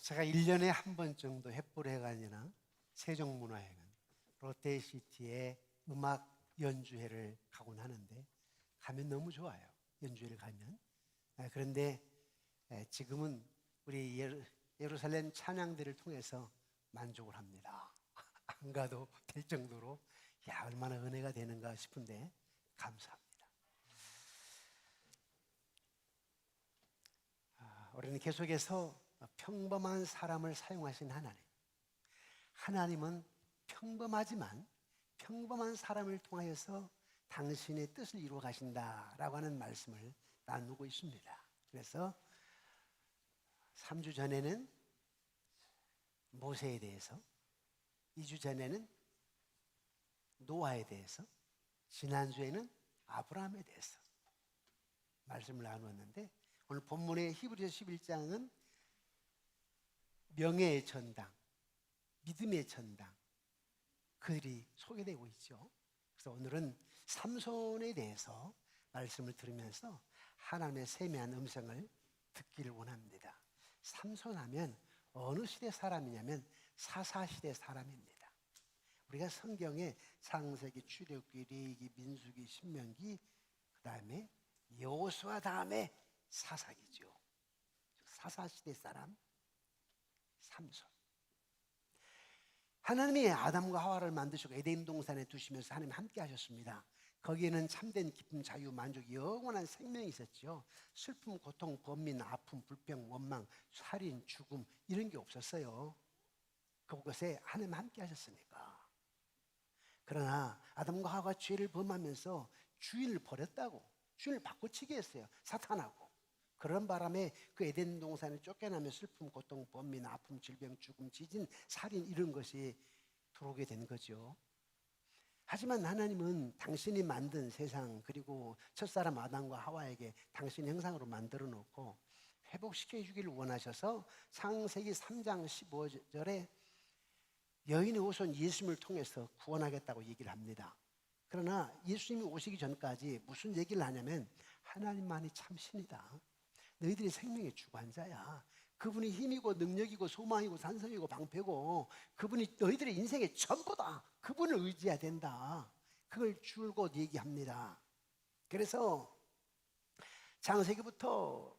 제가 1년에 한 번 정도 횃불회관이나 세종문화회관, 롯데시티의 음악 연주회를 가곤 하는데 가면 너무 좋아요. 연주회를 가면. 그런데 지금은 우리 예루살렘 찬양대를 통해서 만족을 합니다. 안 가도 될 정도로 얼마나 은혜가 되는가 싶은데 감사합니다. 우리는 계속해서 평범한 사람을 사용하신 하나님은 평범하지만 평범한 사람을 통하여서 당신의 뜻을 이루어 가신다라고 하는 말씀을 나누고 있습니다. 그래서 3주 전에는 모세에 대해서, 2주 전에는 노아에 대해서, 지난주에는 아브라함에 대해서 말씀을 나누었는데, 오늘 본문의 히브리서 11장은 명예의 전당, 믿음의 전당, 그들이 소개되고 있죠. 그래서 오늘은 삼손에 대해서 말씀을 들으면서 하나님의 세미한 음성을 듣기를 원합니다. 삼손 하면 어느 시대 사람이냐면 사사시대 사람입니다. 우리가 성경에 창세기, 출애굽기, 레위기, 민수기, 신명기, 그 다음에 여호수아 다음에 사사기죠. 사사시대 사람 삼손. 하나님이 아담과 하와를 만드시고 에덴 동산에 두시면서 하나님 함께 하셨습니다. 거기에는 참된 기쁨, 자유, 만족, 영원한 생명이 있었죠. 슬픔, 고통, 번민, 아픔, 불평, 원망, 살인, 죽음 이런 게 없었어요. 그곳에 하나님 함께 하셨으니까. 그러나 아담과 하와가 죄를 범하면서 주인을 버렸다고, 주인을 바꿔치기 했어요. 사탄하고. 그런 바람에 그 에덴 동산에 쫓겨나며 슬픔, 고통, 번민, 아픔, 질병, 죽음, 지진, 살인 이런 것이 들어오게 된 거죠. 하지만 하나님은 당신이 만든 세상, 그리고 첫사람 아담과 하와에게 당신 형상으로 만들어 놓고 회복시켜 주기를 원하셔서 창세기 3장 15절에 여인의 후손 예수님을 통해서 구원하겠다고 얘기를 합니다. 그러나 예수님이 오시기 전까지 무슨 얘기를 하냐면 하나님만이 참 신이다. 너희들이 생명의 주관자야. 그분이 힘이고 능력이고 소망이고 산성이고 방패고 그분이 너희들의 인생의 전부다. 그분을 의지해야 된다. 그걸 줄곧 얘기합니다. 그래서 창세기부터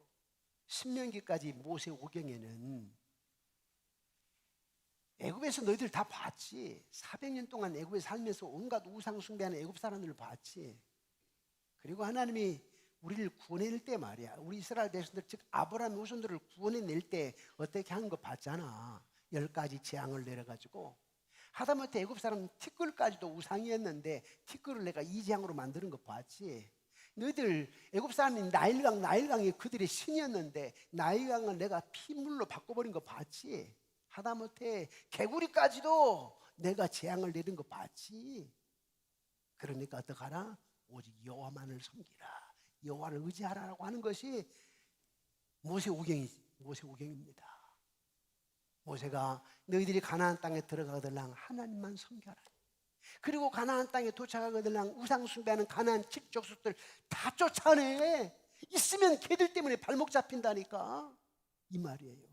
신명기까지 모세오경에는 애굽에서 너희들 다 봤지. 400년 동안 애굽에 살면서 온갖 우상 숭배하는 애굽 사람들을 봤지. 그리고 하나님이 우리를 구원해낼 때 말이야, 우리 이스라엘 백성들 즉 아브라함의 후손들을 구원해낼 때 어떻게 하는 거 봤잖아. 10가지 재앙을 내려가지고 하다못해 애굽 사람 티끌까지도 우상이었는데 티끌을 내가 이 재앙으로 만드는 거 봤지. 너희들 애굽 사람이 나일강이 그들의 신이었는데 나일강을 내가 피물로 바꿔버린 거 봤지. 하다못해 개구리까지도 내가 재앙을 내린 거 봤지. 그러니까 어떡하라? 오직 여호와만을 섬기라, 여호와를 의지하라고 하는 것이 모세오경입니다. 모세가 너희들이 가나안 땅에 들어가거들랑 하나님만 섬겨라. 그리고 가나안 땅에 도착하거들랑 우상 숭배하는 가나안 족속들 다 쫓아내. 있으면 걔들 때문에 발목 잡힌다니까 이 말이에요.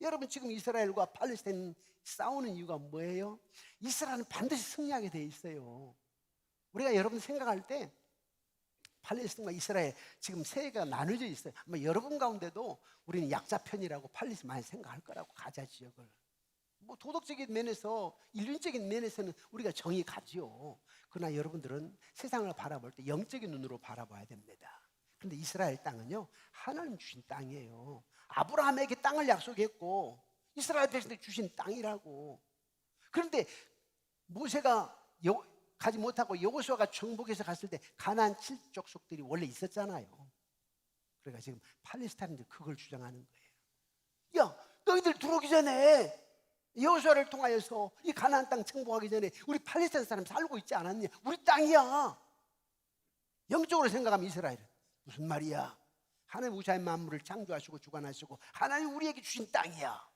여러분, 지금 이스라엘과 팔레스타인 싸우는 이유가 뭐예요? 이스라엘은 반드시 승리하게 돼 있어요. 우리가 여러분 생각할 때 팔레스타인과 이스라엘 지금 세계가 나눠져 있어요. 아마 여러분 가운데도 우리는 약자 편이라고 팔레스타인 많이 생각할 거라고, 가자 지역을. 뭐 도덕적인 면에서, 인륜적인 면에서는 우리가 정이 가지요. 그러나 여러분들은 세상을 바라볼 때 영적인 눈으로 바라봐야 됩니다. 그런데 이스라엘 땅은요, 하나님 주신 땅이에요. 아브라함에게 땅을 약속했고 이스라엘 백성들이 주신 땅이라고. 그런데 모세가 가지 못하고 여호수아가 정복해서 갔을 때 가나안 7족속들이 원래 있었잖아요. 그러니까 지금 팔레스타인들이 그걸 주장하는 거예요. 야, 너희들 들어오기 전에 여호수아를 통하여서 이 가나안 땅 정복하기 전에 우리 팔레스타인 사람 살고 있지 않았냐? 우리 땅이야. 영적으로 생각하면 이스라엘은 무슨 말이야? 하나님 우주의 만물을 창조하시고 주관하시고 하나님 우리에게 주신 땅이야.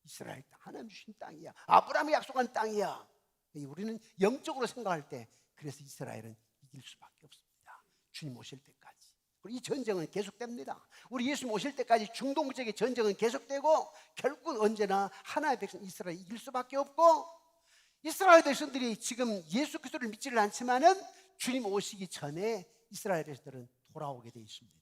이스라엘 땅, 하나님 주신 땅이야. 아브라함이 약속한 땅이야. 우리는 영적으로 생각할 때 그래서 이스라엘은 이길 수밖에 없습니다. 주님 오실 때까지. 그리고 이 전쟁은 계속됩니다. 우리 예수님 오실 때까지 중동 지역의 전쟁은 계속되고 결국은 언제나 하나의 백성 이스라엘이 이길 수밖에 없고, 이스라엘 백성들이 지금 예수 그리스도를 믿지를 않지만은 주님 오시기 전에 이스라엘 백성들은 돌아오게 되어 있습니다.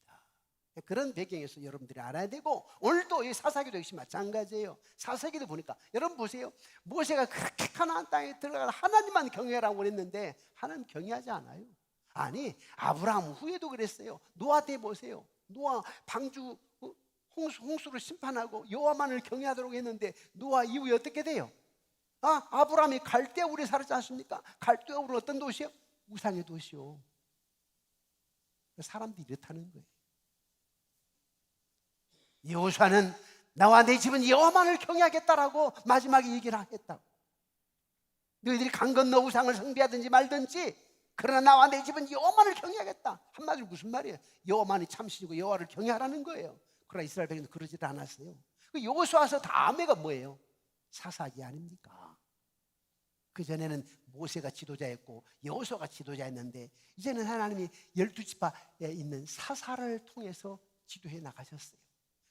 그런 배경에서 여러분들이 알아야 되고, 오늘도 이 사사기도 역시 마찬가지예요. 사사기도 보니까 여러분 보세요. 모세가 그렇게 가나안 땅에 들어가서 하나님만 경외하라고 그랬는데 하나님 경외하지 않아요. 아니, 아브라함 후에도 그랬어요. 노아 때 보세요. 노아 방주 홍수를 심판하고 여호와만을 경외하도록 했는데 노아 이후에 어떻게 돼요? 아브라함이 갈대아울에 살았지 않습니까? 갈대아울은 어떤 도시요? 우상의 도시요. 사람들이 이렇다는 거예요. 여호수아는 나와 내 집은 여호와만을 경외하겠다라고 마지막에 얘기를 했다고. 너희들이 강 건너 우상을 숭배하든지 말든지, 그러나 나와 내 집은 여호와만을 경외하겠다. 한마디로 무슨 말이에요? 여호와만이 참신이고 여호와를 경외하라는 거예요. 그러나 이스라엘 백성은 그러지를 않았어요. 여호수아서 다음에가 뭐예요? 사사기 아닙니까? 그 전에는 모세가 지도자였고 여호수아가 지도자였는데, 이제는 하나님이 12지파에 있는 사사를 통해서 지도해 나가셨어요.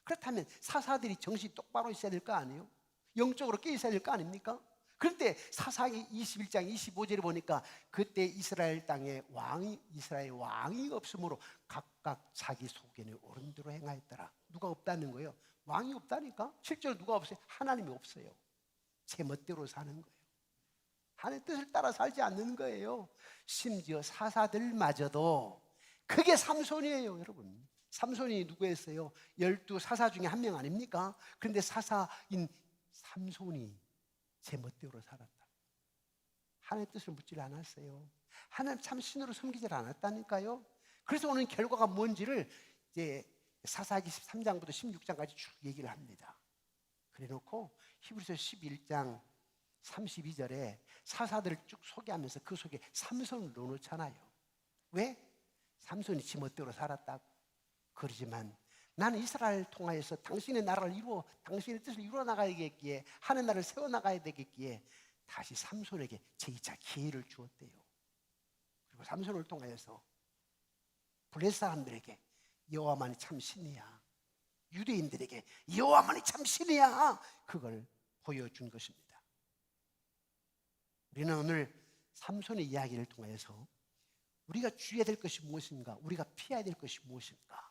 그렇다면 사사들이 정신이 똑바로 있어야 될 거 아니에요? 영적으로 깨 있어야 될 거 아닙니까? 그런데 사사기 21장 25절에 보니까 그때 이스라엘 땅에 이스라엘 왕이 없으므로 각각 자기 소견에 오른 대로 행하였더라. 누가 없다는 거예요? 왕이 없다니까? 실제로 누가 없어요? 하나님이 없어요. 제 멋대로 사는 거예요. 하나님의 뜻을 따라 살지 않는 거예요. 심지어 사사들마저도, 그게 삼손이에요, 여러분. 삼손이 누구였어요? 12사사 중에 한 명 아닙니까? 그런데 사사인 삼손이 제 멋대로 살았다. 하나님의 뜻을 묻질 않았어요. 하나님 참 신으로 섬기질 않았다니까요. 그래서 오늘 결과가 뭔지를 이제 사사기 13장부터 16장까지 쭉 얘기를 합니다. 그래 놓고 히브리서 11장 32절에 사사들을 쭉 소개하면서 그 속에 삼손을 넣어놓잖아요. 왜? 삼손이 지 멋대로 살았다고. 그러지만 나는 이스라엘 통하여서 당신의 나라를 이루어, 당신의 뜻을 이루어 나가야겠기에, 하는 나라를 세워 나가야 되겠기에 다시 삼손에게 제2차 기회를 주었대요. 그리고 삼손을 통하여서 블레셋 사람들에게 여호와만이 참 신이야, 유대인들에게 여호와만이 참 신이야, 그걸 보여준 것입니다. 우리는 오늘 삼손의 이야기를 통해서 우리가 주의해야 될 것이 무엇인가, 우리가 피해야 될 것이 무엇인가,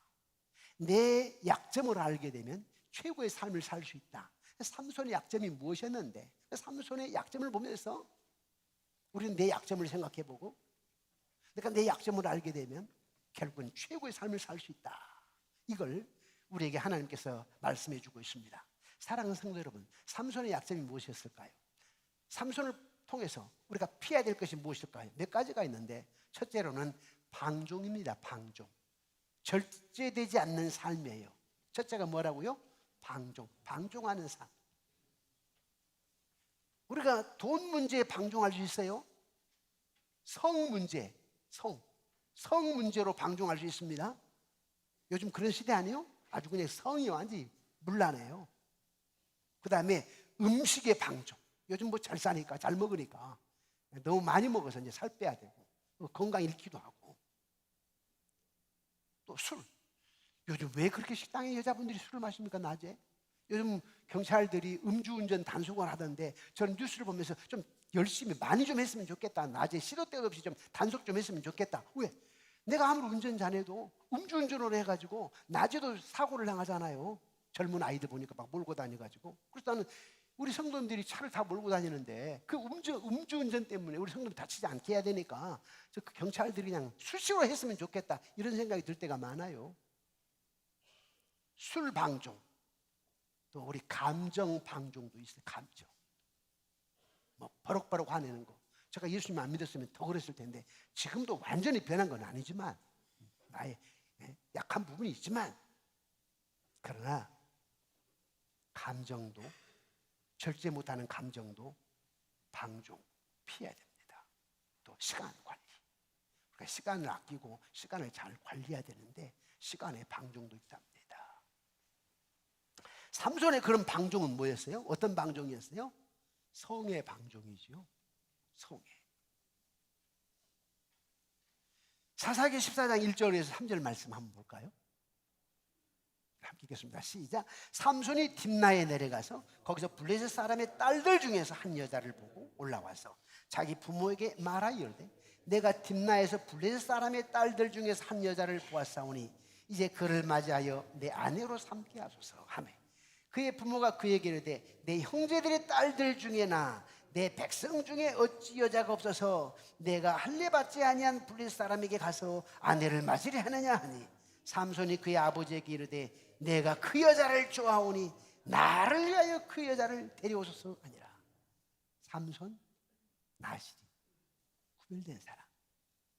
내 약점을 알게 되면 최고의 삶을 살 수 있다. 삼손의 약점이 무엇이었는데, 삼손의 약점을 보면서 우리는 내 약점을 생각해보고, 그러니까 내 약점을 알게 되면 결국은 최고의 삶을 살 수 있다. 이걸 우리에게 하나님께서 말씀해 주고 있습니다. 사랑하는 성도 여러분, 삼손의 약점이 무엇이었을까요? 삼손을 통해서 우리가 피해야 될 것이 무엇일까요? 몇 가지가 있는데, 첫째로는 방종입니다. 방종. 절제되지 않는 삶이에요. 첫째가 뭐라고요? 방종. 방종하는 삶. 우리가 돈 문제에 방종할 수 있어요? 성 문제, 성 문제로 방종할 수 있습니다. 요즘 그런 시대 아니에요? 아주 그냥 성이 완전히 문란해요. 그 다음에 음식의 방종. 요즘 뭐 잘 사니까, 잘 먹으니까 너무 많이 먹어서 이제 살 빼야 되고 건강 잃기도 하고. 또 술. 요즘 왜 그렇게 식당에 여자분들이 술을 마십니까, 낮에? 요즘 경찰들이 음주운전 단속을 하던데, 저는 뉴스를 보면서 좀 열심히 많이 좀 했으면 좋겠다. 낮에 시도 때도 없이 좀 단속 좀 했으면 좋겠다. 왜? 내가 아무리 운전자네도 음주운전으로 해가지고 낮에도 사고를 당하잖아요. 젊은 아이들 보니까 막 몰고 다녀가지고. 그래서 나는 우리 성도님들이 차를 다 몰고 다니는데 그 음주운전 때문에 우리 성도들 다치지 않게 해야 되니까 그 경찰들이 그냥 수시로 했으면 좋겠다, 이런 생각이 들 때가 많아요. 술 방종, 또 우리 감정 방종도 있어요. 감정, 뭐 버럭버럭 화내는 거. 제가 예수님 안 믿었으면 더 그랬을 텐데, 지금도 완전히 변한 건 아니지만, 나의 약한 부분이 있지만, 그러나 감정도, 절제 못하는 감정도 방종 피해야 됩니다. 또 시간 관리. 그러니까 시간을 아끼고 시간을 잘 관리해야 되는데 시간의 방종도 있답니다. 삼손의 그런 방종은 뭐였어요? 어떤 방종이었어요? 성의 방종이죠. 성의. 사사기 14장 1절에서 3절 말씀 한번 볼까요? 함께 읽겠습니다. 시작. 삼손이 딥나에 내려가서 거기서 블레셋 사람의 딸들 중에서 한 여자를 보고 올라와서 자기 부모에게 말하이르되 내가 딥나에서 블레셋 사람의 딸들 중에서 한 여자를 보았사오니 이제 그를 맞이하여 내 아내로 삼게 하소서 하매 그의 부모가 그에게 이르되 내 형제들의 딸들 중에나 내 백성 중에 어찌 여자가 없어서 내가 할례 받지 아니한 블레셋 사람에게 가서 아내를 맞으려 하느냐 하니 삼손이 그의 아버지에게 이르되 내가 그 여자를 좋아하오니 나를 위하여 그 여자를 데려오소서 하니라. 삼손 나실이 구별된 사람,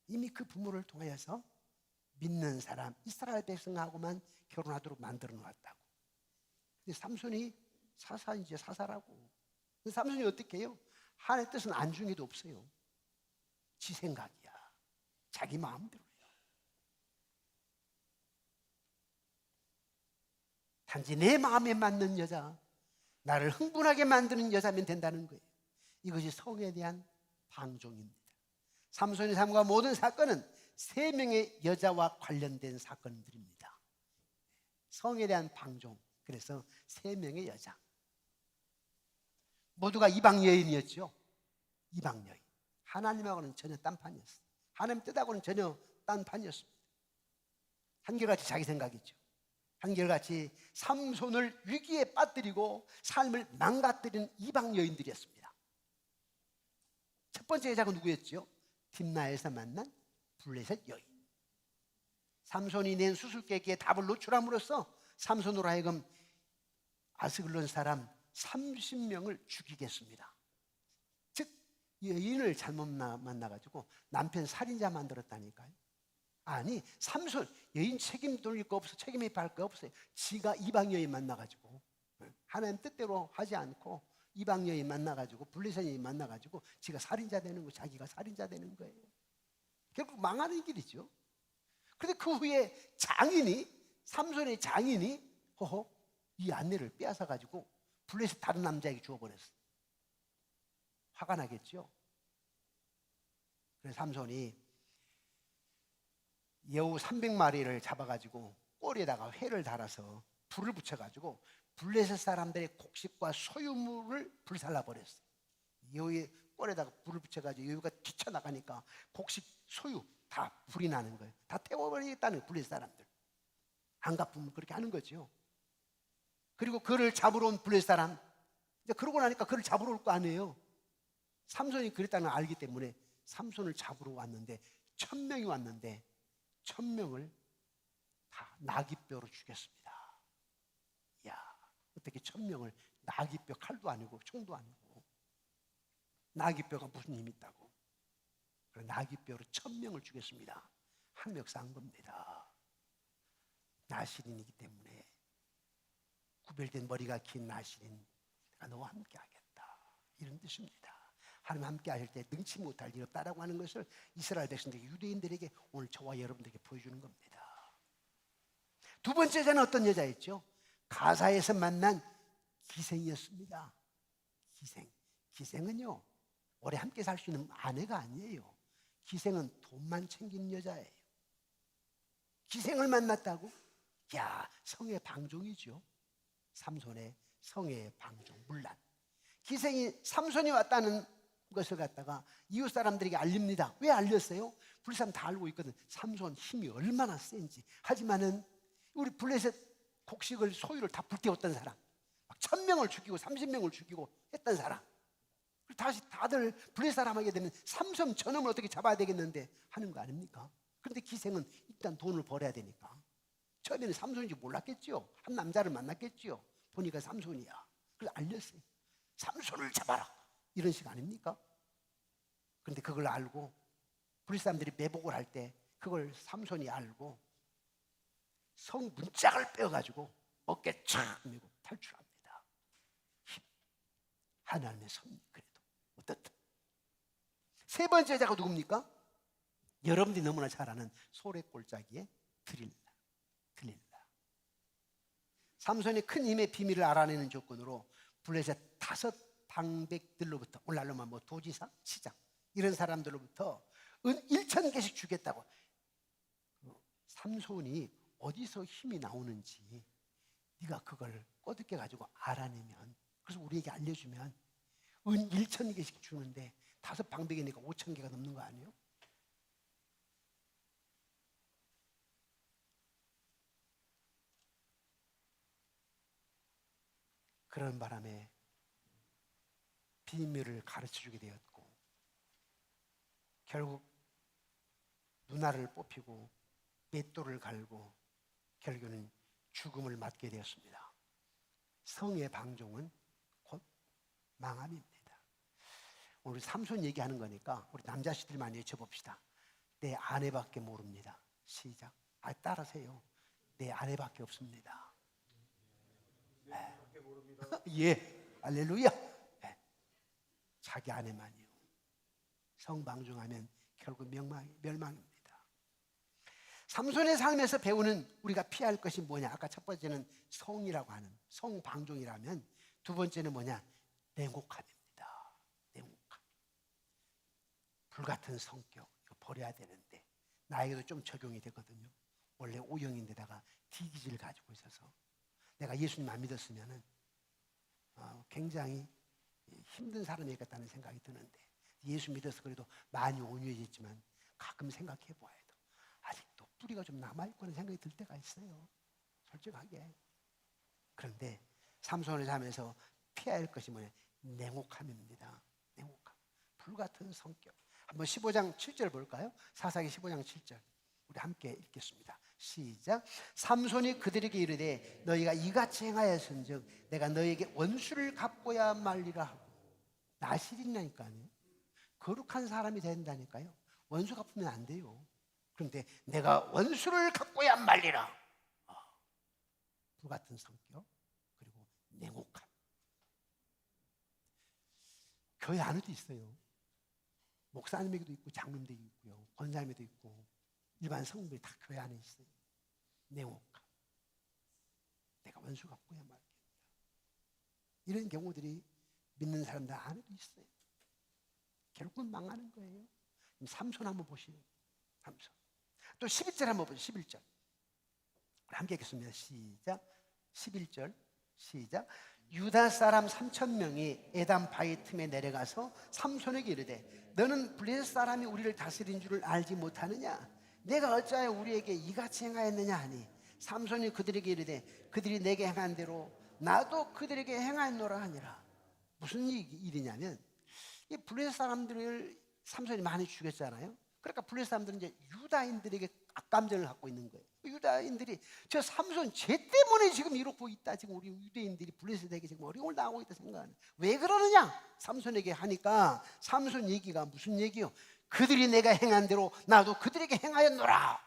이미 그 부모를 통하여서 믿는 사람 이스라엘 백성하고만 결혼하도록 만들어 놓았다고. 근데 삼손이 사사이제 사사라고. 근데 삼손이 어떻게 해요? 하나님의 뜻은 안중에도 없어요. 지 생각이야. 자기 마음대로예요. 단지 내 마음에 맞는 여자, 나를 흥분하게 만드는 여자면 된다는 거예요. 이것이 성에 대한 방종입니다. 삼손의 삶과 모든 사건은 세 명의 여자와 관련된 사건들입니다. 성에 대한 방종, 그래서 세 명의 여자. 모두가 이방 여인이었죠. 이방 여인. 하나님하고는 전혀 딴판이었어요. 하나님 뜻하고는 전혀 딴판이었습니다. 한결같이 자기 생각이죠. 한결같이 삼손을 위기에 빠뜨리고 삶을 망가뜨리는 이방 여인들이었습니다. 첫 번째 여자가 누구였죠? 딥나에서 만난 블레셋 여인. 삼손이 낸 수수께끼에 답을 노출함으로써 삼손으로 하여금 아스글론 사람 30명을 죽이겠습니다. 즉 여인을 잘못 만나가지고 남편 살인자 만들었다니까요. 아니 삼손 여인 책임 돌릴 거 없어, 책임이 받을 거 없어요. 지가 이방 여인 만나가지고 하나님 뜻대로 하지 않고 이방 여인 만나가지고 블레셋 여인 만나가지고 지가 살인자 되는 거, 자기가 살인자 되는 거예요. 결국 망하는 길이죠. 그런데 그 후에 삼손의 장인이 이 아내를 빼앗아가지고 블레셋 다른 남자에게 주어버렸어. 화가 나겠죠. 그래서 삼손이 여우 300마리를 잡아가지고 꼬리에다가 회를 달아서 불을 붙여가지고 블레셋 사람들의 곡식과 소유물을 불살라버렸어. 여우의 꼬리에다가 불을 붙여가지고 여우가 뛰쳐나가니까 곡식, 소유 다 불이 나는 거예요. 다 태워버리겠다는 거예요. 블레셋 사람들. 안 갚으면 그렇게 하는 거죠. 그리고 그를 잡으러 온 블레셋 사람, 이제 그러고 나니까 그를 잡으러 올 거 아니에요. 삼손이 그랬다는 걸 알기 때문에 삼손을 잡으러 왔는데 1000명이 왔는데 1000명을 다 나귀뼈로 죽였습니다. 야, 어떻게 1000명을 나귀뼈, 칼도 아니고 총도 아니고 나귀뼈가 무슨 힘이 있다고. 그래서 나귀뼈로 1000명을 죽였습니다. 하나님 역사한 겁니다. 나실인이기 때문에 구별된 머리가 긴 나실인, 내가 너와 함께 하겠다, 이런 뜻입니다. 하나님 함께 하실 때 능치 못할 일 없다라고 하는 것을 이스라엘 백성들에게, 유대인들에게 오늘 저와 여러분들에게 보여주는 겁니다. 두 번째 여자는 어떤 여자였죠? 가사에서 만난 기생이었습니다. 기생은요 오래 함께 살 수 있는 아내가 아니에요. 기생은 돈만 챙기는 여자예요. 기생을 만났다고? 야, 성의 방종이죠. 삼손의 성의 방종, 문란. 기생이 삼손이 왔다는 것을 갖다가 이웃 사람들에게 알립니다. 왜 알렸어요? 블레셋 사람 다 알고 있거든. 삼손 힘이 얼마나 센지. 하지만은 우리 블레셋 곡식을, 소유를 다 불태웠던 사람, 1000명을 죽이고 30명을 죽이고 했던 사람, 다시 다들 블레셋 사람 하게 되면 삼손 저놈을 어떻게 잡아야 되겠는데 하는 거 아닙니까? 그런데 기생은 일단 돈을 벌어야 되니까 처음에는 삼손인지 몰랐겠지요. 한 남자를 만났겠지요. 보니까 삼손이야. 그래서 알렸어요. 삼손을 잡아라, 이런 식 아닙니까? 그런데 그걸 알고 블레셋 사람들이 매복을 할 때 그걸 삼손이 알고 성 문짝을 빼어가지고 어깨 촥 메고 탈출합니다. 하나님의 섭리. 그래도 어떻다. 세 번째 여자가 누굽니까? 여러분들이 너무나 잘 아는 소래골짜기의 드릴라. 삼손이 큰 힘의 비밀을 알아내는 조건으로 블레셋 5 방백들로부터, 오늘날로만 도지사, 시장 이런 사람들로부터 은 1000개씩 주겠다고 삼손이 어디서 힘이 나오는지 네가 그걸 꼬드겨 가지고 알아내면, 그래서 우리에게 알려주면 은 1,000개씩 주는데 5방백이니까 5,000개가 넘는 거 아니에요? 그런 바람에 비밀을 가르쳐주게 되었고, 결국 누나를 뽑히고 맷돌을 갈고 결국은 죽음을 맞게 되었습니다. 성의 방종은 곧 망함입니다. 우리 삼손 얘기하는 거니까 우리 남자씨들 많이 외쳐봅시다. 내 아내밖에 모릅니다. 시작. 따라세요. 내 아내밖에 없습니다. 예, 할렐루야. 네. 자기 아내만이요. 성방종하면 결국 멸망입니다. 삼손의 삶에서 배우는 우리가 피할 것이 뭐냐? 아까 첫 번째는 성이라고 하는 성방종이라면, 두 번째는 뭐냐? 냉혹함입니다. 냉혹함. 불같은 성격, 이거 버려야 되는데 나에게도 좀 적용이 되거든요. 원래 O형인데다가 D기질을 가지고 있어서 내가 예수님 안 믿었으면은 굉장히 힘든 사람이겠다는 생각이 드는데, 예수 믿어서 그래도 많이 온유해졌지만 가끔 생각해 보아야 돼. 아직도 뿌리가 좀 남아있고 하는 생각이 들 때가 있어요, 솔직하게. 그런데 삼손을 삶에서 피해야 할 것이 뭐냐? 냉혹함입니다. 냉혹함. 불같은 성격. 한번 15장 7절 볼까요? 사사기 15장 7절 우리 함께 읽겠습니다. 시작. 삼손이 그들에게 이르되 너희가 이같이 행하였은즉 내가 너희에게 원수를 갚고야 말리라 하고. 나실이라니까요. 거룩한 사람이 된다니까요. 원수 갚으면 안 돼요. 그런데 내가 원수를 갚고야 말리라. 불같은 성격, 그리고 냉혹함. 교회 안에도 있어요. 목사님에게도 있고 장로님에게도 있고요, 권사님에게도 있고 일반 성도들이 다 교회 안에 있어요. 냉혹함. 내가 원수 갚고야 말겠다. 이런 경우들이 믿는 사람들 안에도 있어요. 결국은 망하는 거예요. 삼손 한번 보시요. 삼손. 또 11절 한번 보세요. 11절. 함께 읽겠습니다. 시작. 11절. 시작. 유다 사람 3,000명이 에담 바위 틈에 내려가서 삼손에게 이르되 너는 블레셋 사람이 우리를 다스린 줄을 알지 못하느냐? 내가 어찌하여 우리에게 이같이 행하였느냐 하니, 삼손이 그들에게 이르되 그들이 내게 행한 대로 나도 그들에게 행하였노라 하니라. 무슨 일이냐면, 이 블레셋 사람들을 삼손이 많이 죽였잖아요. 그러니까 블레셋 사람들은 이제 유다인들에게 악감정을 갖고 있는 거예요. 유다인들이 저 삼손 쟤 때문에 지금 이러고 있다. 지금 우리 유대인들이 블레셋에게 지금 어려움을 당하고 있다 생각하는. 왜 그러느냐? 삼손에게 하니까 삼손 얘기가 무슨 얘기요? 그들이 내가 행한 대로 나도 그들에게 행하였노라.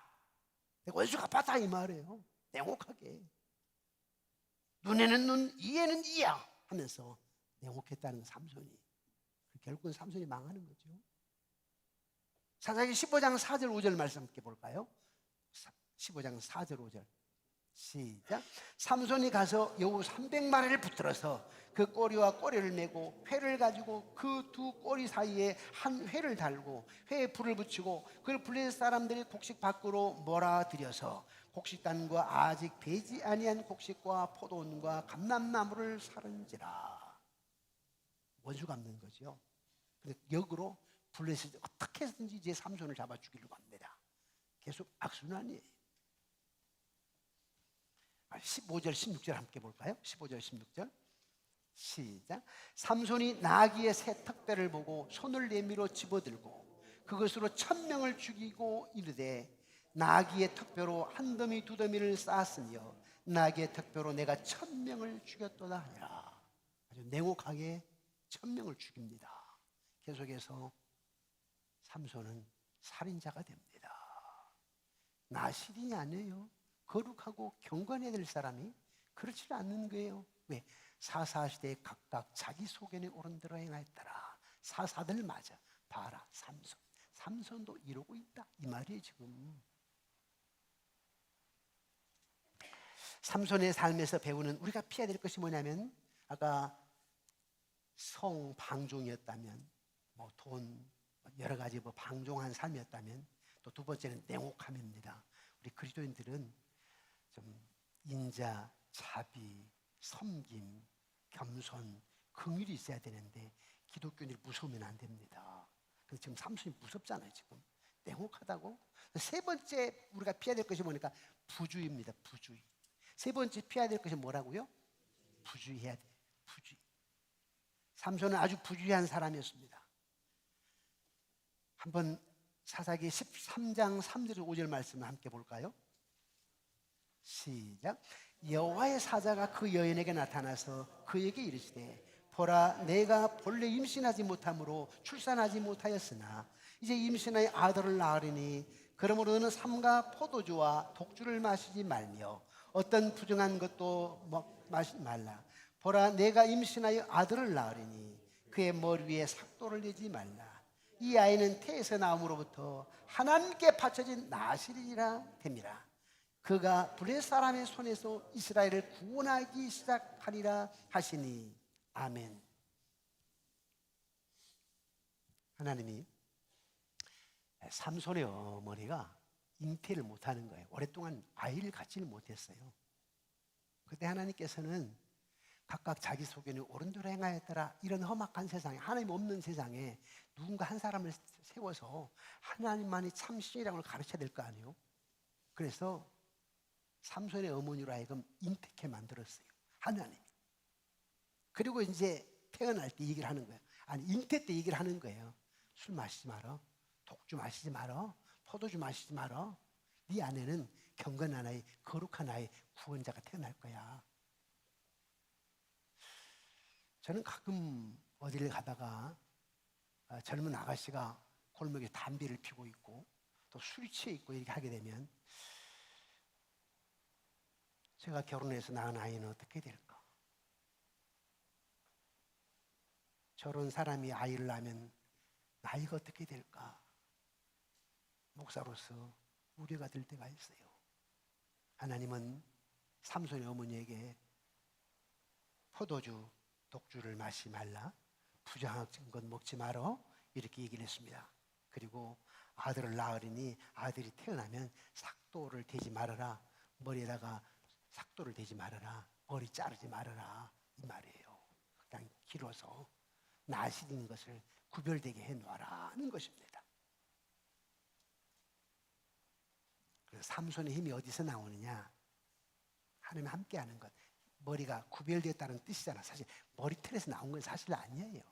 내가 원수 갚았다 이 말이에요. 냉혹하게. 눈에는 눈, 이에는 이야 하면서 냉혹했다는 삼손이. 결국은 삼손이 망하는 거죠. 사사기 15장 4절 5절 말씀 함께 볼까요? 15장 4절 5절 시작. 삼손이 가서 여우 300마리를 붙들어서 그 꼬리와 꼬리를 메고 회를 가지고 그 두 꼬리 사이에 한 회를 달고 회에 불을 붙이고 그걸 블레셋 사람들이 곡식 밖으로 몰아들여서 곡식단과 아직 배지 아니한 곡식과 포도원과 감람나무를 사른지라. 원수 갚는 거죠. 역으로 블레셋이 어떻게 해서든지 이제 삼손을 잡아 죽이려고 합니다. 계속 악순환이에요. 15절 16절 함께 볼까요? 15절 16절 시작. 삼손이 나귀의 새 턱뼈를 보고 손을 내밀어 집어들고 그것으로 1,000명을 죽이고 이르되 나귀의 턱뼈로 한 더미 두 더미를 쌓았으며 나귀의 턱뼈로 내가 1,000명을 죽였도다 하니라. 아주 냉혹하게 1,000명을 죽입니다. 계속해서 삼손은 살인자가 됩니다. 나실인이 아니에요. 거룩하고 경건해야 될 사람이 그렇지 않는 거예요. 왜? 사사시대에 각각 자기 소견에 옳은 대로 행하였더라. 사사들 맞아. 봐라 삼손. 삼손도 이러고 있다 이 말이에요 지금. 삼손의 삶에서 배우는 우리가 피해야 될 것이 뭐냐면, 아까 성방종이었다면, 뭐 돈 여러 가지 방종한 삶이었다면, 또 두 번째는 냉혹함입니다. 우리 그리스도인들은 좀 인자, 자비, 섬김, 겸손, 긍휼이 있어야 되는데 기독교인들이 무서우면 안 됩니다. 그래서 지금 삼손이 무섭잖아요. 지금 냉혹하다고. 세 번째 우리가 피해야 될 것이 뭐니까 부주의입니다. 부주의. 세 번째 피해야 될 것이 뭐라고요? 부주의해야 돼. 부주의. 삼손은 아주 부주의한 사람이었습니다. 한번 사사기 13장 3절에서 5절 말씀을 함께 볼까요? 시작. 여호와의 사자가 그 여인에게 나타나서 그에게 이르시되 보라 내가 본래 임신하지 못함으로 출산하지 못하였으나 이제 임신하여 아들을 낳으리니 그러므로 너는 삼가 포도주와 독주를 마시지 말며 어떤 부정한 것도 마시지 말라. 보라 내가 임신하여 아들을 낳으리니 그의 머리 위에 삭도를 내지 말라. 이 아이는 태에서 나옴으로부터 하나님께 바쳐진 나실이라 됨이라. 그가 블레셋 사람의 손에서 이스라엘을 구원하기 시작하리라 하시니 아멘. 하나님이 삼손의 어머니가 잉태를 못하는 거예요. 오랫동안 아이를 갖지를 못했어요. 그때 하나님께서는 각각 자기 소견이 옳은대로 행하였더라. 이런 험악한 세상에, 하나님 없는 세상에 누군가 한 사람을 세워서 하나님만이 참 신이라는 걸 가르쳐야 될 거 아니에요. 그래서 삼손의 어머니로 하여금 잉태케 만들었어요. 하나님. 그리고 이제 태어날 때 얘기를 하는 거예요. 아니 잉태 때 얘기를 하는 거예요. 술 마시지 마라. 독주 마시지 마라. 포도주 마시지 마라. 네 안에는 경건한 아이, 거룩한 아이, 구원자가 태어날 거야. 저는 가끔 어디를 가다가 젊은 아가씨가 골목에 담배를 피고 있고 또 술이 취해 있고 이렇게 하게 되면 제가 결혼해서 낳은 아이는 어떻게 될까? 저런 사람이 아이를 낳으면 나이가 어떻게 될까? 목사로서 우려가 될 때가 있어요. 하나님은 삼손의 어머니에게 포도주, 독주를 마시지 말라, 부정한 것 먹지 마라 이렇게 얘기를 했습니다. 그리고 아들을 낳으리니 아들이 태어나면 삭도를 대지 말아라. 머리에다가 삭도를 대지 말아라. 머리 자르지 말아라 이 말이에요. 그냥 길어서 나시린 것을 구별되게 해놓아라는 것입니다. 그래서 삼손의 힘이 어디서 나오느냐? 하나님 함께하는 것. 머리가 구별되었다는 뜻이잖아. 사실 머리털에서 나온 건 사실 아니에요.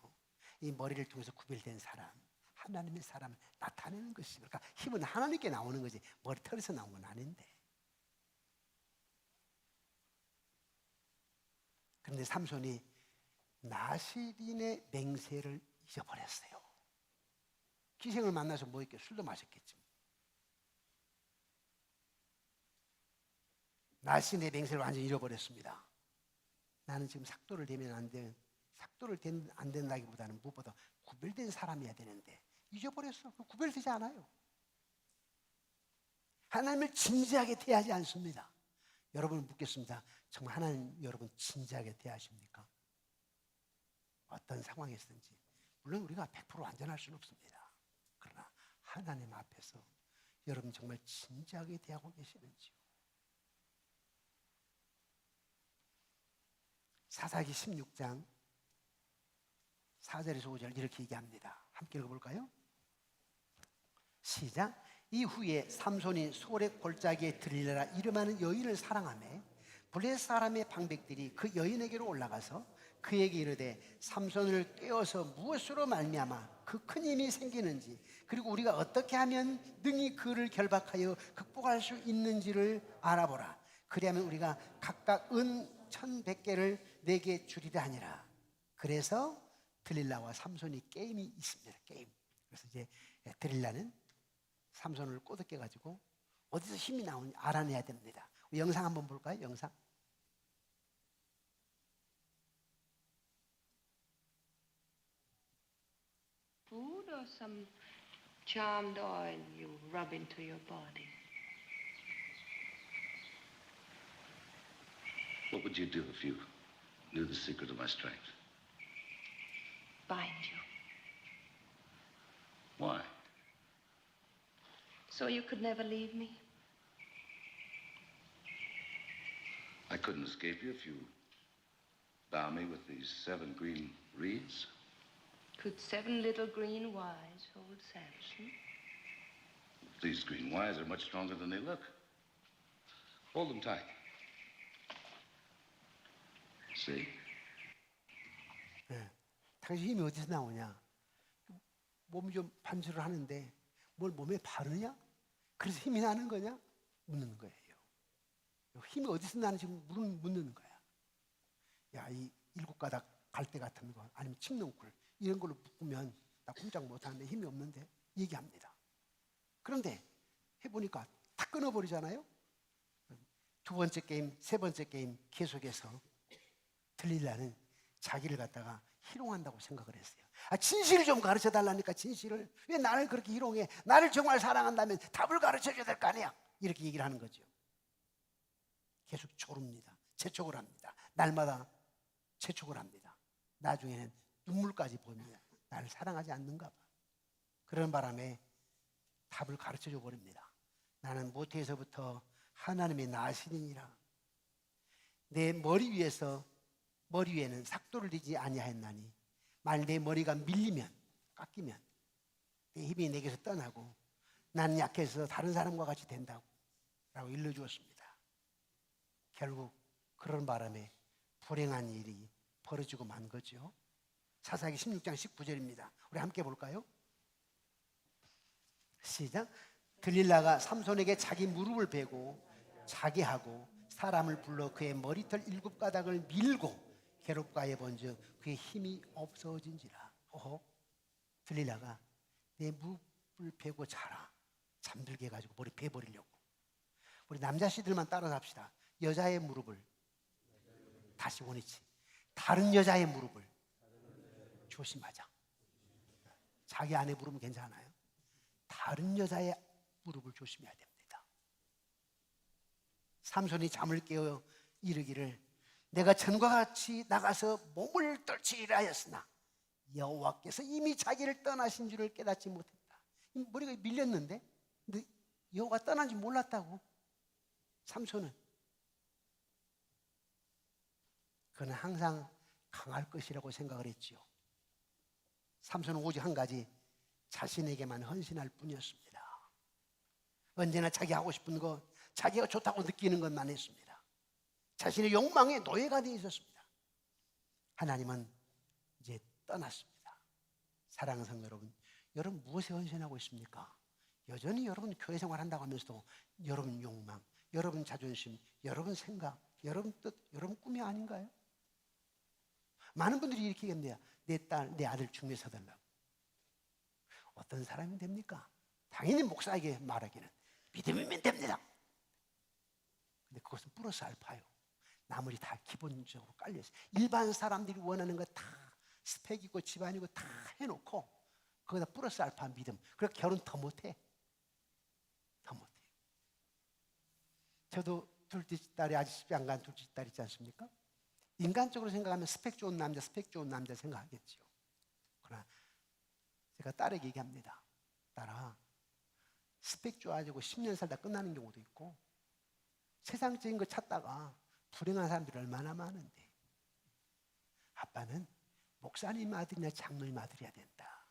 이 머리를 통해서 구별된 사람, 하나님의 사람을 나타내는 것이죠. 그러니까 힘은 하나님께 나오는 거지 머리털에서 나온 건 아닌데. 그런데 삼손이 나실인의 맹세를 잊어버렸어요. 기생을 만나서 뭐 했겠? 술도 마셨겠지. 나실인의 맹세를 완전히 잃어버렸습니다. 나는 지금 삭도를 대면 안 되는, 삭도를 안 된다기보다는 무엇보다 구별된 사람이어야 되는데 잊어버렸어. 구별되지 않아요. 하나님을 진지하게 대하지 않습니다. 여러분을 묻겠습니다. 정말 하나님 여러분 진지하게 대하십니까? 어떤 상황에서든지. 물론 우리가 100% 완전할 수는 없습니다. 그러나 하나님 앞에서 여러분 정말 진지하게 대하고 계시는지요? 사사기 16장 4절에서 5절 이렇게 얘기합니다. 함께 읽어볼까요? 시작. 이후에 삼손이 소렉 골짜기에 들릴라 이름하는 여인을 사랑하며 블레셋 사람의 방백들이 그 여인에게로 올라가서 그에게 이르되 삼손을 깨워서 무엇으로 말미암아 그 큰 힘이 생기는지 그리고 우리가 어떻게 하면 능히 그를 결박하여 극복할 수 있는지를 알아보라. 그리하면 우리가 각각 은 1,100개를 내게 주리라 하니라. 그래서 들릴라와 삼손이 게임이 있습니다. 게임. 그래서 이제 들릴라는 삼손을 꼬드겨 가지고 어디서 힘이 나오는지 알아내야 됩니다. 영상 한번 볼까요? 영상. Food or some charmed oil you rub into your body? What would you do if you knew the secret of my strength? Bind you. Why? So you could never leave me? I couldn't escape you if you bound me with these 7 green reeds. Could 7 little green wires hold Samson? These green wires are much stronger than they look. Hold them tight. See? 당신 힘이 어디서 나오냐? 몸이 좀 반주를 하는데 뭘 몸에 바르냐? 그래서 힘이 나는 거냐? 묻는 거예요. 힘이 어디서 나는지 묻는 거야. 야, 이 7가닥 갈대 같은 거 아니면 칡넝쿨 이런 걸로 묶으면 나 꼼짝 못하는데 힘이 없는데 얘기합니다. 그런데 해보니까 다 끊어버리잖아요. 두 번째 게임, 세 번째 게임 계속해서 들릴라는 자기를 갖다가 희롱한다고 생각을 했어요. 진실을 좀 가르쳐 달라니까. 진실을. 왜 나를 그렇게 희롱해? 나를 정말 사랑한다면 답을 가르쳐 줘야 될 거 아니야. 이렇게 얘기를 하는 거죠. 계속 조릅니다. 재촉을 합니다. 날마다 재촉을 합니다. 나중에는 눈물까지 보입니다. 나를 사랑하지 않는가 봐. 그런 바람에 답을 가르쳐 줘 버립니다. 나는 모태에서부터 하나님의 나시니라. 내 머리 위에는 삭도를 대지 아니하였나니 만일 내 머리가 밀리면, 깎이면 내 힘이 내게서 떠나고 나는 약해서 다른 사람과 같이 된다고 라고 일러주었습니다. 결국 그런 바람에 불행한 일이 벌어지고 만 거죠. 사사기 16장 19절입니다. 우리 함께 볼까요? 시작. 들릴라가 삼손에게 자기 무릎을 베고 자게 하고 사람을 불러 그의 머리털 7가닥을 밀고 괴롭가에 번즉 그의 힘이 없어진지라. 들릴라가 내 무릎을 베고 자라. 잠들게 해가지고 머리 베버리려고. 우리 남자씨들만 따라합시다. 여자의 무릎을 다시 원위치. 다른 여자의 무릎을 조심하자. 자기 아내 무릎은 괜찮아요. 다른 여자의 무릎을 조심해야 됩니다. 삼손이 잠을 깨어 이르기를 내가 전과 같이 나가서 몸을 떨치리라 하였으나 여호와께서 이미 자기를 떠나신 줄을 깨닫지 못했다. 머리가 밀렸는데 근데 여호와가 떠난지 몰랐다고. 삼손은 그는 항상 강할 것이라고 생각을 했지요. 삼손은 오직 한 가지, 자신에게만 헌신할 뿐이었습니다. 언제나 자기 하고 싶은 것, 자기가 좋다고 느끼는 것만 했습니다. 자신의 욕망에 노예가 되어 있었습니다. 하나님은 이제 떠났습니다. 사랑하는 성도 여러분, 여러분 무엇에 헌신하고 있습니까? 여전히 여러분 교회 생활한다고 하면서도 여러분 욕망, 여러분 자존심, 여러분 생각, 여러분 뜻, 여러분 꿈이 아닌가요? 많은 분들이 이렇게 얘기합니다. 내 딸, 내 아들 중매 서달라고. 어떤 사람이 됩니까? 당연히 목사에게 말하기는 믿음이면 됩니다. 근데 그것은 플러스 알파요. 나머지 다 기본적으로 깔려있어요. 일반 사람들이 원하는 거 다 스펙이고 집안이고 다 해놓고 거기다 플러스 알파 믿음. 그래서 결혼 더 못해. 더 못해. 저도 둘째 딸이 아직 집에 안 간 둘째 딸 있지 않습니까? 인간적으로 생각하면 스펙 좋은 남자 생각하겠지요. 그러나 제가 딸에게 얘기합니다. 딸아, 스펙 좋아지고 10년 살다 끝나는 경우도 있고 세상적인 거 찾다가 불행한 사람들이 얼마나 많은데 아빠는 목사님 아들이나 장로님 아들이어야 된다.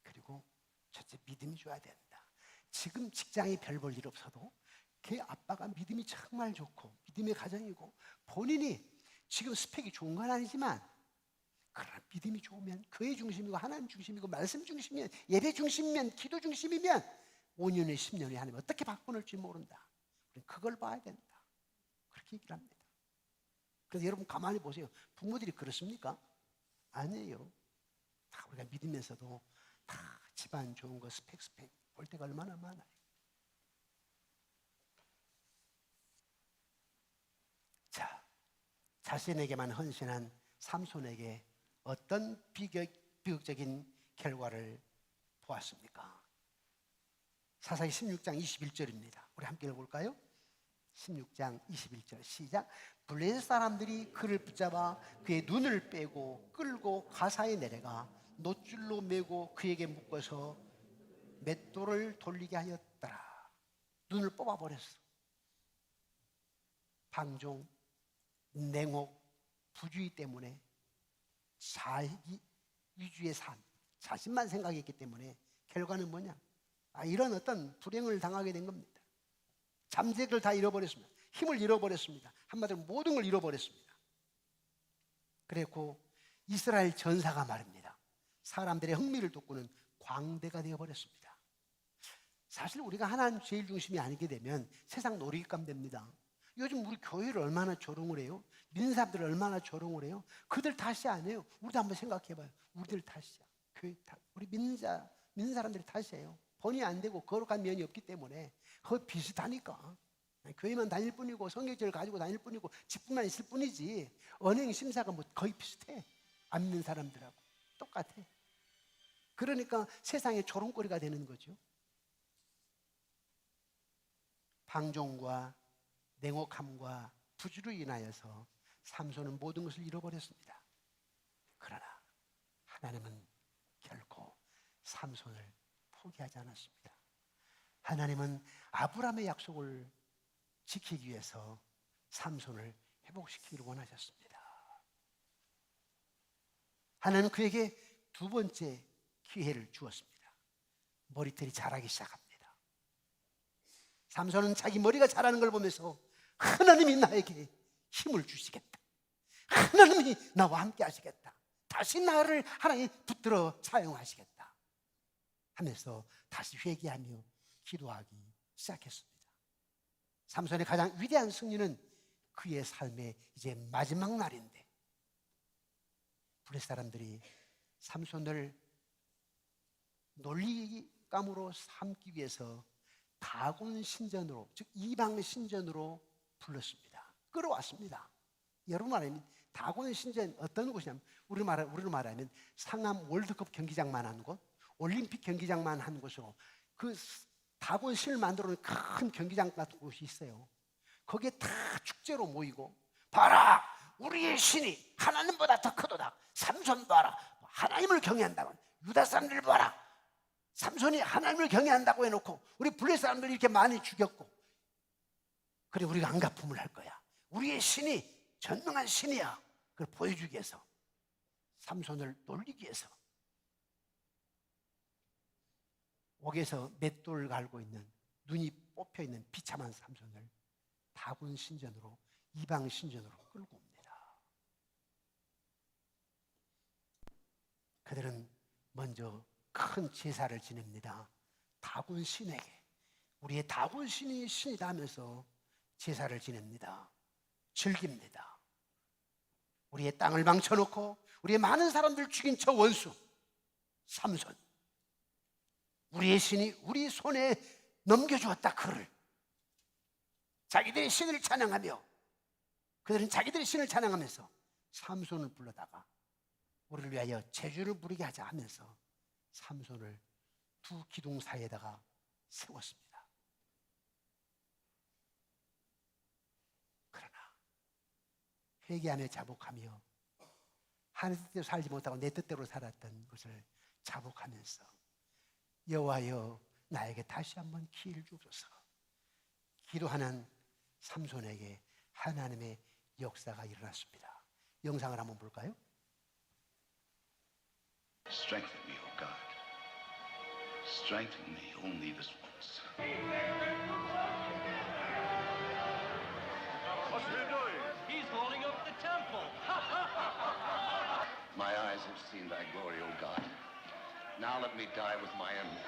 그리고 첫째 믿음이 좋아야 된다. 지금 직장에 별 볼 일 없어도 걔 아빠가 믿음이 정말 좋고 믿음의 가정이고 본인이 지금 스펙이 좋은 건 아니지만 그러나 믿음이 좋으면 교회 중심이고 하나님 중심이고 말씀 중심이면 예배 중심이면 기도 중심이면 5년에 10년에 하나님 어떻게 바꿔놓을지 모른다. 그걸 봐야 된다. 그렇게 얘기를 합니다. 그래서 여러분 가만히 보세요. 부모들이 그렇습니까? 아니에요. 다 우리가 믿으면서도 다 집안 좋은 거 스펙 볼 때가 얼마나 많아요. 자, 자신에게만 헌신한 삼손에게 어떤 비극적인 결과를 보았습니까? 사사기 16장 21절입니다. 우리 함께 읽어볼까요? 16장 21절 시작. 블레셋 사람들이 그를 붙잡아 그의 눈을 빼고 끌고 가사에 내려가 놋줄로 메고 그에게 묶어서 맷돌을 돌리게 하였더라. 눈을 뽑아버렸어. 방종, 냉혹, 부주의 때문에 자기 위주의 삶, 자신만 생각했기 때문에 결과는 뭐냐? 이런 어떤 불행을 당하게 된 겁니다. 잠재력을 다 잃어버렸습니다. 힘을 잃어버렸습니다. 한마디로 모든 걸 잃어버렸습니다. 그랬고 이스라엘 전사가 말입니다. 사람들의 흥미를 돋구는 광대가 되어버렸습니다. 사실 우리가 하나님 제일 중심이 아니게 되면 세상 놀이감 됩니다. 요즘 우리 교회를 얼마나 조롱을 해요? 믿는 사람들을 얼마나 조롱을 해요? 그들 탓이 아니에요. 우리도 한번 생각해봐요. 우리들 탓이야. 교회 탓. 우리 믿는 사람들이 탓이에요. 본의 안 되고 거룩한 면이 없기 때문에 거의 비슷하니까. 교회만 다닐 뿐이고 성경책을 가지고 다닐 뿐이고 집뿐만 있을 뿐이지 언행 심사가 뭐 거의 비슷해. 안 믿는 사람들하고 똑같아. 그러니까 세상의 조롱거리가 되는 거죠. 방종과 냉혹함과 부주로 인하여서 삼손은 모든 것을 잃어버렸습니다. 그러나 하나님은 결코 삼손을 포기하지 않았습니다. 하나님은 아브라함의 약속을 지키기 위해서 삼손을 회복시키기를 원하셨습니다. 하나님은 그에게 두 번째 기회를 주었습니다. 머리털이 자라기 시작합니다. 삼손은 자기 머리가 자라는 걸 보면서 하나님이 나에게 힘을 주시겠다. 하나님이 나와 함께 하시겠다. 다시 나를 하나님 붙들어 사용하시겠다 하면서 다시 회개하며 기도하기 시작했습니다. 삼손의 가장 위대한 승리는 그의 삶의 이제 마지막 날인데 블레셋 사람들이 삼손을 논리감으로 삼기 위해서 다곤 신전으로, 즉 이방 신전으로 불렀습니다. 끌어왔습니다. 여러분 말하면 다곤 신전 어떤 곳이냐면 우리로 말하면 상암 월드컵 경기장만 한 곳, 올림픽 경기장만 한 곳으로 그 다곤 신을 만들어 놓은 큰 경기장 같은 곳이 있어요. 거기에 다 축제로 모이고 봐라 우리의 신이 하나님보다 더 크도다. 삼손 봐라 하나님을 경외한다고. 유다 사람들 봐라 삼손이 하나님을 경외한다고 해놓고 우리 블레셋 사람들이 이렇게 많이 죽였고 그래 우리가 안갚음을 할 거야. 우리의 신이 전능한 신이야. 그걸 보여주기 위해서 삼손을 놀리기 위해서 옥에서 맷돌을 갈고 있는 눈이 뽑혀 있는 비참한 삼손을 다곤 신전으로 이방 신전으로 끌고 옵니다. 그들은 먼저 큰 제사를 지냅니다. 다곤 신에게 우리의 다곤 신이 신이다 하면서 제사를 지냅니다. 즐깁니다. 우리의 땅을 망쳐놓고 우리의 많은 사람들 죽인 저 원수 삼손 우리의 신이 우리 손에 넘겨주었다. 그를 자기들의 신을 찬양하며 그들은 자기들의 신을 찬양하면서 삼손을 불러다가 우리를 위하여 제주를 부리게 하자 하면서 삼손을 두 기둥 사이에다가 세웠습니다. 그러나 회개하며 자복하며 하나님 뜻대로 살지 못하고 내 뜻대로 살았던 것을 자복하면서 여호와여 나에게 다시 한번 기회를 주소서 기도하는 삼손에게 하나님의 역사가 일어났습니다. 영상을 한번 볼까요? Strengthen me, O God. Strengthen me only this once. What's he doing? He's holding up the temple. My eyes have seen thy glory, O God. Now let me die with my enemies.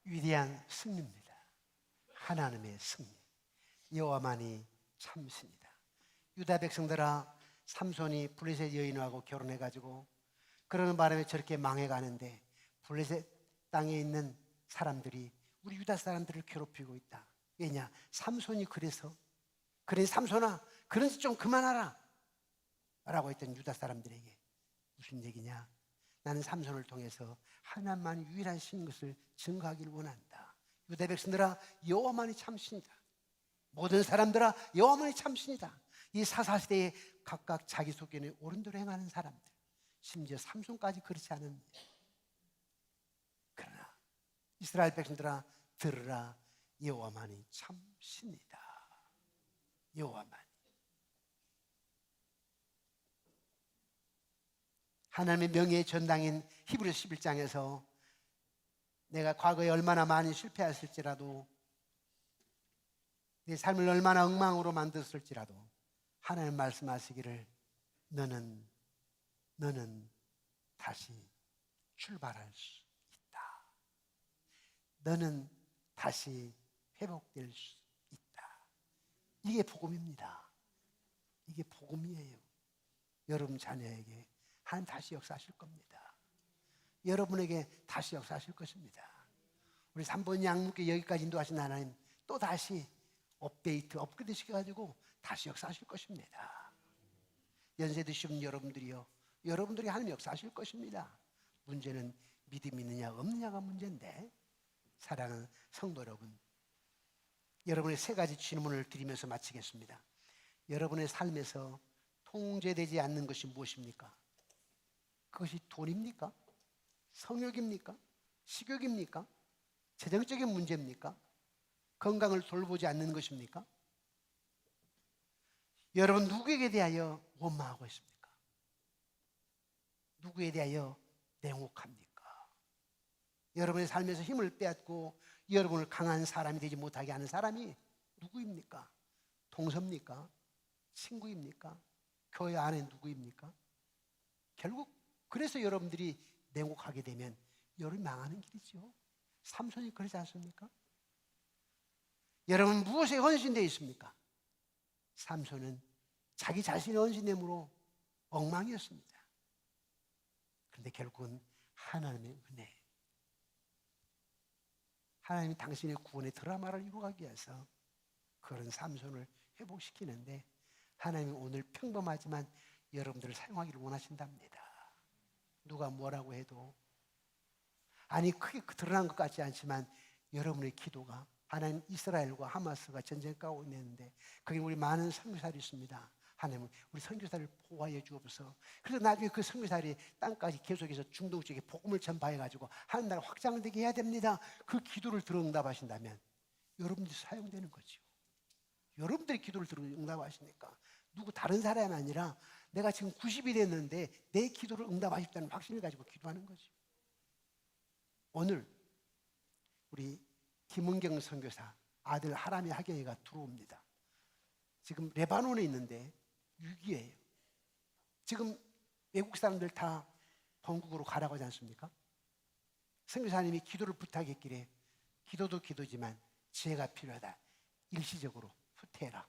위대한 승리입니다. 하나님의 승리. 여호와만이 참신이다. 유다 백성들아 삼손이 블레셋 여인하고 결혼해가지고 그러는 바람에 저렇게 망해가는데 블레셋 땅에 있는 사람들이 우리 유다 사람들을 괴롭히고 있다. 왜냐? 삼손이 그래서. 그래 삼손아, 그런 짓 좀 그만하라 라고 했던 유다 사람들에게 무슨 얘기냐? 나는 삼손을 통해서 하나님만이 유일한 신인 것을 증거하기를 원한다. 유다 백성들아, 여호와만이 참신이다. 모든 사람들아, 여호와만이 참신이다. 이 사사시대에 각각 자기 속견에 옳은 대로 행하는 사람들, 심지어 삼손까지 그렇지 않은데, 그러나 이스라엘 백성들아 들으라, 여호와만이 참신이다. 여호와만. 하나님의 명예의 전당인 히브리서 11장에서 내가 과거에 얼마나 많이 실패했을지라도, 내 삶을 얼마나 엉망으로 만들었을지라도 하나님 말씀하시기를 너는 다시 출발할 수 있다. 너는 다시 회복될 수 있다. 이게 복음입니다. 이게 복음이에요. 여러분 자녀에게 하나님 다시 역사하실 겁니다. 여러분에게 다시 역사하실 것입니다. 우리 3번 양육회 여기까지 인도하신 하나님 또 다시 업그레이드 시켜가지고 다시 역사하실 것입니다. 연세 드신 여러분들이요, 여러분들이 하나님 역사하실 것입니다. 문제는 믿음이 있느냐 없느냐가 문제인데, 사랑하는 성도 여러분, 여러분의 세 가지 질문을 드리면서 마치겠습니다. 여러분의 삶에서 통제되지 않는 것이 무엇입니까? 그것이 돈입니까? 성욕입니까? 식욕입니까? 재정적인 문제입니까? 건강을 돌보지 않는 것입니까? 여러분 누구에게 대하여 원망하고 있습니까? 누구에 대하여 냉혹합니까? 여러분의 삶에서 힘을 빼앗고 여러분을 강한 사람이 되지 못하게 하는 사람이 누구입니까? 동서입니까? 친구입니까? 교회 안에 누구입니까? 결국 그래서 여러분들이 냉혹하게 되면 여러분이 망하는 길이죠. 삼손이 그러지 않습니까? 여러분 무엇에 헌신되어 있습니까? 삼손은 자기 자신의 헌신됨으로 엉망이었습니다. 그런데 결국은 하나님의 은혜, 하나님이 당신의 구원의 드라마를 이루어가기 위해서 그런 삼손을 회복시키는데, 하나님이 오늘 평범하지만 여러분들을 사용하기를 원하신답니다. 누가 뭐라고 해도, 아니 크게 드러난 것 같지 않지만 여러분의 기도가, 하나님 이스라엘과 하마스가 전쟁을 까고 있는데 거기 우리 많은 선교사들이 있습니다. 하나님 우리 선교사를 보호하여 주옵소서. 그래서 나중에 그 선교사들이 땅까지 계속해서 중동 쪽에 복음을 전파해가지고 하나님 나라 확장되게 해야 됩니다. 그 기도를 들어 응답하신다면 여러분들이 사용되는 거죠. 여러분들이 기도를 들어 응답하시니까 누구 다른 사람이 아니라 내가 지금 90이 됐는데 내 기도를 응답하셨다는 확신을 가지고 기도하는 거죠. 오늘 우리 김은경 선교사 아들 하람이 하경이가 들어옵니다. 지금 레바논에 있는데 6기예요. 지금 외국 사람들 다 본국으로 가라고 하지 않습니까? 선교사님이 기도를 부탁했기에 기도도 기도지만 지혜가 필요하다. 일시적으로 후퇴해라.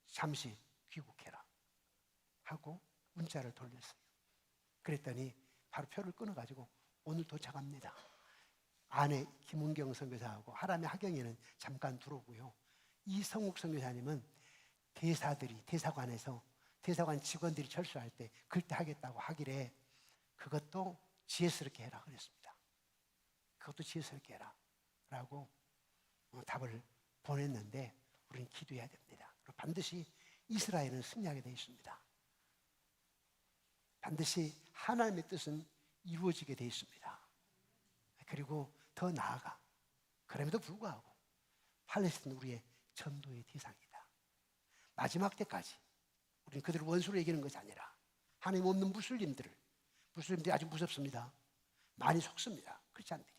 잠시 귀국해라. 하고 문자를 돌렸어요. 그랬더니 바로 표를 끊어가지고 오늘 도착합니다. 아내 김은경 선교사하고 하람의 하경이는 잠깐 들어오고요. 이성욱 선교사님은 대사관에서 대사관 직원들이 철수할 때 그때 하겠다고 하길래 그것도 지혜스럽게 해라 그랬습니다. 그것도 지혜스럽게 해라 라고 답을 보냈는데, 우리는 기도해야 됩니다. 반드시 이스라엘은 승리하게 되어 있습니다. 반드시 하나님의 뜻은 이루어지게 되어 있습니다. 그리고 더 나아가, 그럼에도 불구하고 팔레스틴은 우리의 전도의 대상이다. 마지막 때까지 우리는 그들을 원수로 여기는 것이 아니라 하나님 없는 무슬림들이 아주 무섭습니다. 많이 속습니다. 크리스찬들이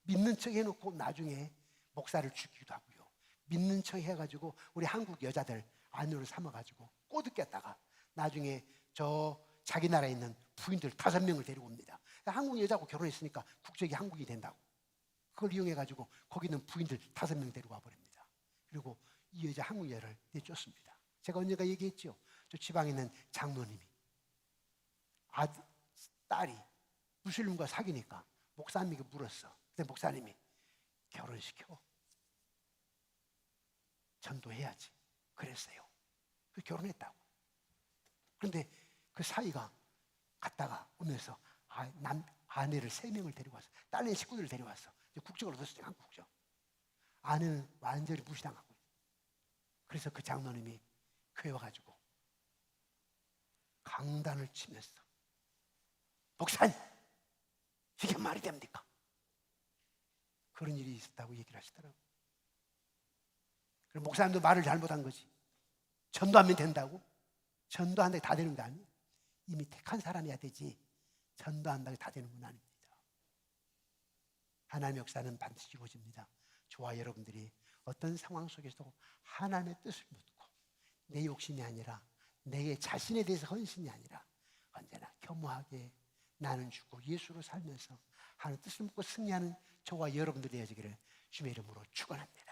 믿는 척 해놓고 나중에 목사를 죽이기도 하고요. 믿는 척 해가지고 우리 한국 여자들 아내로 삼아가지고 꼬드겼다가 나중에 자기 나라에 있는 부인들 5명을 데리고 옵니다. 한국 여자하고 결혼했으니까 국적이 한국이 된다고. 그걸 이용해가지고 거기 있는 부인들 5명 데리고 와버립니다. 그리고 이 여자 한국 여자를 내쫓습니다. 제가 언젠가 얘기했죠. 저 지방에 있는 장로님이 딸이 무슬림과 사귀니까 목사님에게 물었어. 근데 목사님이 결혼시켜. 전도해야지. 그랬어요. 그 결혼했다고. 그런데 그 사이가 갔다가 오면서 아내를 3명을 데리고 왔어. 딸내 식구들을 데려왔어. 이제 국적을 얻었어요. 한국 국적. 아내는 완전히 무시당하고 있어. 그래서 그 장로님이 교회 와가지고 강단을 치면서 목사님, 이게 말이 됩니까? 그런 일이 있었다고 얘기를 하시더라고요. 그럼 목사님도 말을 잘못한 거지. 전도하면 된다고? 전도한다고 다 되는 거 아니에요. 이미 택한 사람이야 되지 전도한다고 다 되는 건 아닙니다. 하나님의 역사는 반드시 이루어집니다. 저와 여러분들이 어떤 상황 속에서도 하나님의 뜻을 묻고 내 욕심이 아니라 내 자신에 대해서 헌신이 아니라 언제나 겸허하게 나는 죽고 예수로 살면서 하나님의 뜻을 묻고 승리하는 저와 여러분들이 되어지기를 주의 이름으로 축원합니다.